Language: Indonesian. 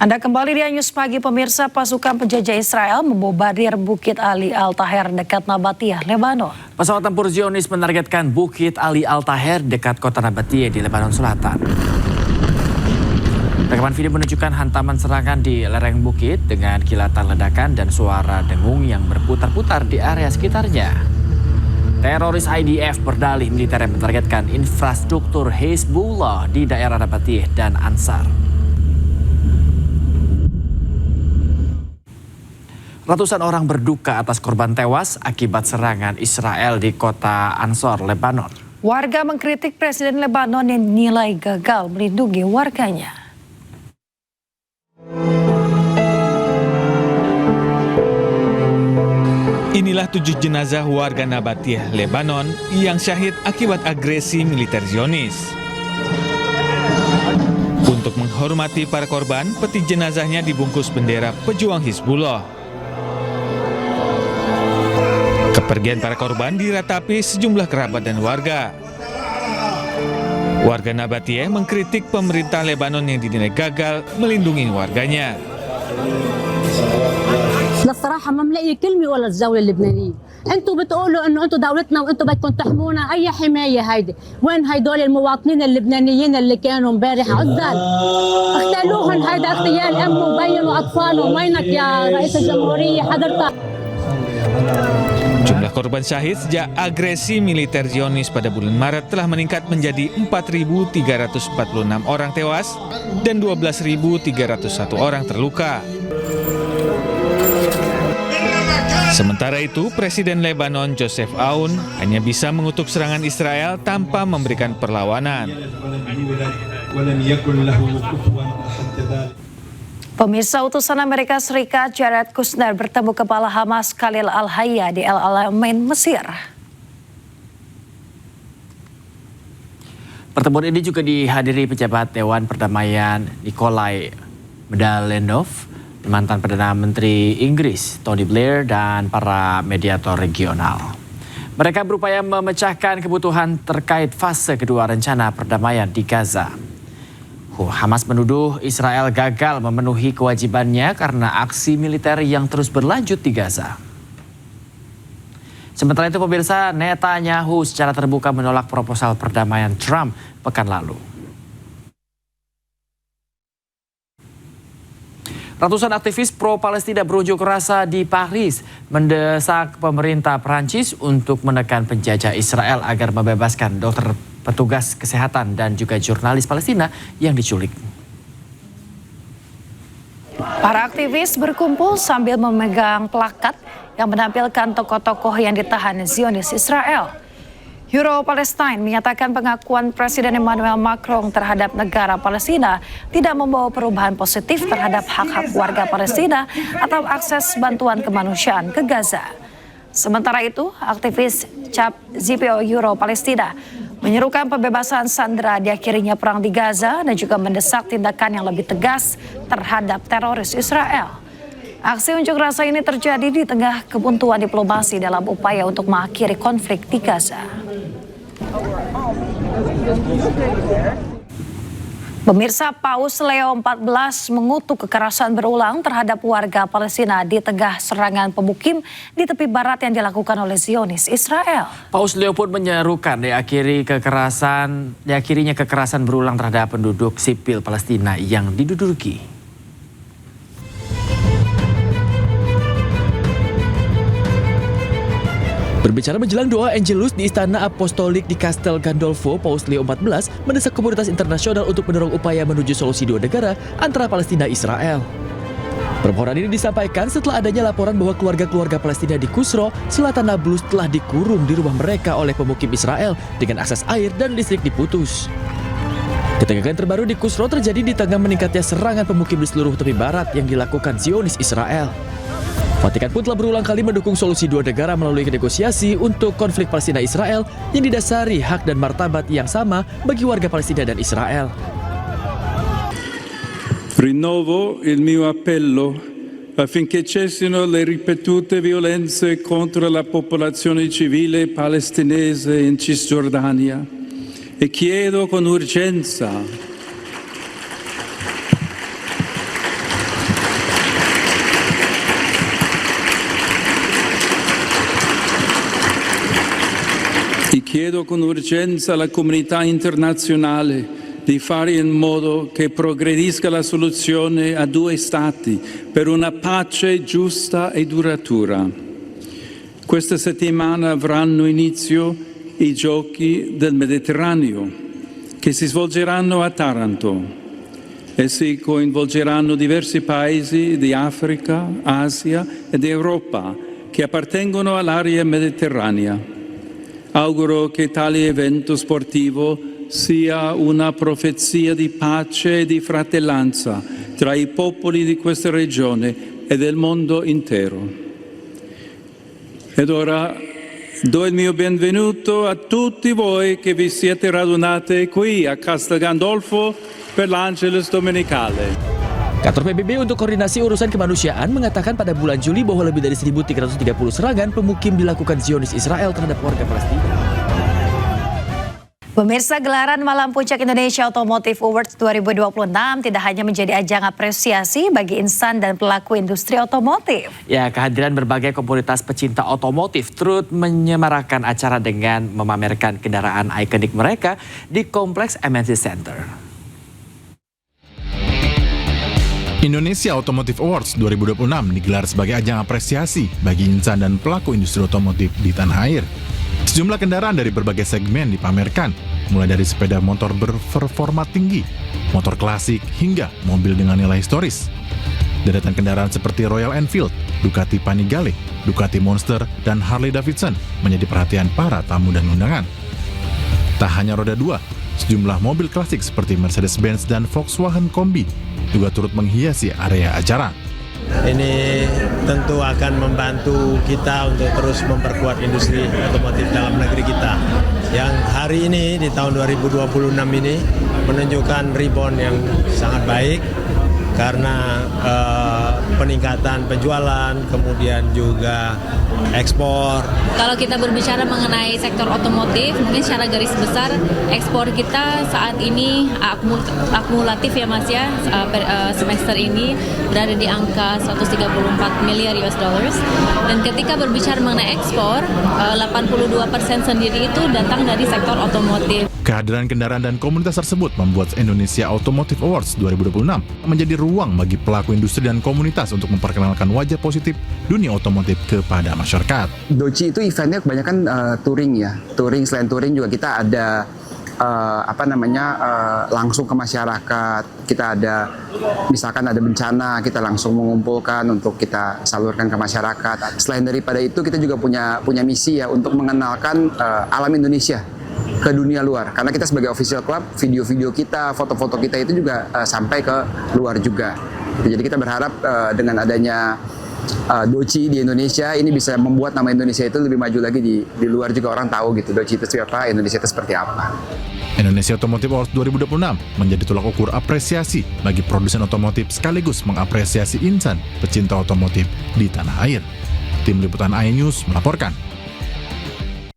Anda kembali di News Pagi pemirsa. Pasukan penjajah Israel membombardir Bukit Ali Al-Taher dekat Nabatiyah, Lebanon. Pesawat tempur Zionis menargetkan Bukit Ali Al-Taher dekat kota Nabatiyah di Lebanon Selatan. Rekaman video menunjukkan hantaman serangan di lereng bukit dengan kilatan ledakan dan suara dengung yang berputar-putar di area sekitarnya. Teroris IDF berdalih militer yang menargetkan infrastruktur Hezbollah di daerah Nabatiyah dan Ansar. Ratusan orang berduka atas korban tewas akibat serangan Israel di kota Ansar, Lebanon. Warga mengkritik Presiden Lebanon yang dinilai gagal melindungi warganya. Inilah 7 jenazah warga Nabatiyah, Lebanon yang syahid akibat agresi militer Zionis. Untuk menghormati para korban, peti jenazahnya dibungkus bendera pejuang Hizbullah. Kepergian para korban diratapi sejumlah kerabat dan warga. Warga Nabatiyah mengkritik pemerintah Lebanon yang dinilai gagal melindungi warganya. للصراحة ما ملاقي كلمة ولا الجولة اللبنانية، انتم بتقولوا انه انتم دولتنا وانتم بدكم تحمونا، اي حماية هيدي؟ وين هيدول المواطنين اللبنانيين اللي كانوا امبارح عزل؟ اغتالوهم، هيدا اغتيال ام وبين واطفالهم، وينك يا رئيس الجمهورية حضرتك؟ Jumlah korban syahid sejak agresi militer Zionis pada bulan Maret telah meningkat menjadi 4.346 orang tewas dan 12.301 orang terluka. Sementara itu, Presiden Lebanon Joseph Aoun hanya bisa mengutuk serangan Israel tanpa memberikan perlawanan. Pemirsa, utusan Amerika Serikat Jared Kushner bertemu kepala Hamas Khalil Al-Hayya di El Alamein, Mesir. Pertemuan ini juga dihadiri pejabat Dewan Perdamaian Nikolai Medalenov, mantan Perdana Menteri Inggris Tony Blair, dan para mediator regional. Mereka berupaya memecahkan kebutuhan terkait fase kedua rencana perdamaian di Gaza. Hamas menuduh Israel gagal memenuhi kewajibannya karena aksi militer yang terus berlanjut di Gaza. Sementara itu pemirsa, Netanyahu secara terbuka menolak proposal perdamaian Trump pekan lalu. Ratusan aktivis pro-Palestina berunjuk rasa di Paris mendesak pemerintah Prancis untuk menekan penjajah Israel agar membebaskan dokter, petugas kesehatan, dan juga jurnalis Palestina yang diculik. Para aktivis berkumpul sambil memegang plakat yang menampilkan tokoh-tokoh yang ditahan Zionis Israel. Euro Palestine menyatakan pengakuan Presiden Emmanuel Macron terhadap negara Palestina tidak membawa perubahan positif terhadap hak-hak warga Palestina atau akses bantuan kemanusiaan ke Gaza. Sementara itu, aktivis CAP ZPO Euro Palestina menyerukan pembebasan sandera diakhirinya perang di Gaza dan juga mendesak tindakan yang lebih tegas terhadap teroris Israel. Aksi unjuk rasa ini terjadi di tengah kebuntuan diplomasi dalam upaya untuk mengakhiri konflik di Gaza. Pemirsa, Paus Leo XIV mengutuk kekerasan berulang terhadap warga Palestina di tengah serangan pemukim di tepi barat yang dilakukan oleh Zionis Israel. Paus Leo pun menyerukan diakhirinya kekerasan berulang terhadap penduduk sipil Palestina yang diduduki. Berbicara menjelang doa Angelus di Istana Apostolik di Castel Gandolfo, Paus Leo XIV mendesak komunitas internasional untuk mendorong upaya menuju solusi dua negara antara Palestina dan Israel. Permohonan ini disampaikan setelah adanya laporan bahwa keluarga-keluarga Palestina di Kusro, selatan Nablus, telah dikurung di rumah mereka oleh pemukim Israel dengan akses air dan listrik diputus. Ketegangan terbaru di Kusro terjadi di tengah meningkatnya serangan pemukim di seluruh tepi barat yang dilakukan Zionis Israel. Vatikan pun telah berulang kali mendukung solusi dua negara melalui negosiasi untuk konflik Palestina-Israel yang didasari hak dan martabat yang sama bagi warga Palestina dan Israel. Rinnovo il mio appello affinché cessino le ripetute violenze contro la popolazione civile palestinese in Cisgiordania e chiedo con urgenza chiedo con urgenza alla comunità internazionale di fare in modo che progredisca la soluzione a due Stati per una pace giusta e duratura. Questa settimana avranno inizio i Giochi del Mediterraneo, che si svolgeranno a Taranto. Essi coinvolgeranno diversi paesi di Africa, Asia ed Europa che appartengono all'area mediterranea. Auguro che tale evento sportivo sia una profezia di pace e di fratellanza tra i popoli di questa regione e del mondo intero. Ed ora do il mio benvenuto a tutti voi che vi siete radunati qui a Castel Gandolfo per l'Angelus Domenicale. Kantor PBB untuk Koordinasi Urusan Kemanusiaan mengatakan pada bulan Juli bahwa lebih dari 1.330 serangan pemukim dilakukan Zionis Israel terhadap warga Palestina. Pemirsa, gelaran Malam Puncak Indonesia Automotive Awards 2026 tidak hanya menjadi ajang apresiasi bagi insan dan pelaku industri otomotif. Ya, kehadiran berbagai komunitas pecinta otomotif turut menyemarakan acara dengan memamerkan kendaraan ikonik mereka di Kompleks MNC Center. Indonesia Automotive Awards 2026 digelar sebagai ajang apresiasi bagi insan dan pelaku industri otomotif di tanah air. Sejumlah kendaraan dari berbagai segmen dipamerkan, mulai dari sepeda motor berperforma tinggi, motor klasik, hingga mobil dengan nilai historis. Deretan kendaraan seperti Royal Enfield, Ducati Panigale, Ducati Monster, dan Harley Davidson menjadi perhatian para tamu dan undangan. Tak hanya roda dua, sejumlah mobil klasik seperti Mercedes-Benz dan Volkswagen Kombi juga turut menghiasi area acara. Ini tentu akan membantu kita untuk terus memperkuat industri otomotif dalam negeri kita. Yang hari ini di tahun 2026 ini menunjukkan rebound yang sangat baik karena peningkatan penjualan, kemudian juga ekspor. Kalau kita berbicara mengenai sektor otomotif, mungkin secara garis besar ekspor kita saat ini akumulatif ya Mas ya, semester ini berada di angka 134 miliar US dollars. Dan ketika berbicara mengenai ekspor, 82% sendiri itu datang dari sektor otomotif. Kehadiran kendaraan dan komunitas tersebut membuat Indonesia Automotive Awards 2026 menjadi ruang bagi pelaku industri dan komunitas untuk memperkenalkan wajah positif dunia otomotif kepada masyarakat. Doci itu eventnya kebanyakan touring ya. Touring, selain touring juga kita ada langsung ke masyarakat. Kita ada, misalkan ada bencana, kita langsung mengumpulkan untuk kita salurkan ke masyarakat. Selain daripada itu, kita juga punya misi ya untuk mengenalkan alam Indonesia ke dunia luar. Karena kita sebagai official club, video-video kita, foto-foto kita itu juga sampai ke luar juga. Jadi kita berharap dengan adanya Doci di Indonesia ini bisa membuat nama Indonesia itu lebih maju lagi di luar juga, orang tahu gitu Doci itu siapa, Indonesia itu seperti apa. Indonesia Automotive Awards 2026 menjadi tolak ukur apresiasi bagi produsen otomotif sekaligus mengapresiasi insan pecinta otomotif di tanah air. Tim Liputan iNews melaporkan.